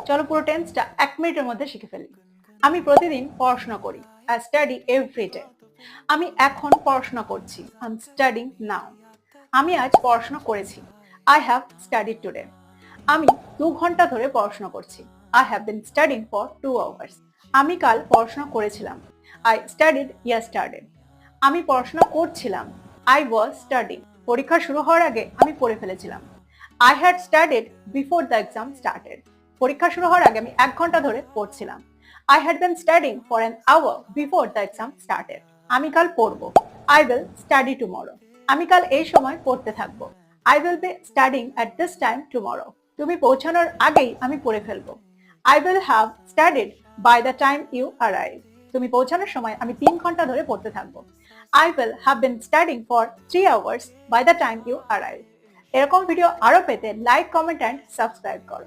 চলো পুরো টেন্সটা 1 মিনিটের মধ্যে শিখে ফেলি। আমি প্রতিদিন পড়াশোনা করি। I study every day. আমি এখন পড়াশোনা করছি। I'm studying now. আমি আজ পড়াশোনা করেছি। I have studied today. আমি 2 ঘন্টা ধরে পড়াশোনা করছি। I have been studying for 2 hours. আমি কাল পড়াশোনা করেছিলাম। I studied yesterday. আমি পড়াশোনা করছিলাম। I was studying. পরীক্ষা শুরু হওয়ার আগে আমি পড়ে ফেলেছিলাম। I had studied before the exam started. পরীক্ষা শুরু হওয়ার আগে আমি 1 ঘন্টা ধরে পড়ছিলাম। I had been studying for an hour before the exam started. আমি কাল পড়ব। I will study tomorrow. আমি কাল এই সময় পড়তে থাকব। I will be studying at this time tomorrow. তুমি পৌঁছানোর আগেই আমি পড়ে ফেলব। I will have studied by the time you arrive. তুমি পৌঁছানোর সময় আমি 3 ঘন্টা ধরে পড়তে থাকব। I will have been studying for 3 hours by the time you arrive. এরকম ভিডিও আরো পেতে লাইক, কমেন্ট এন্ড সাবস্ক্রাইব করো।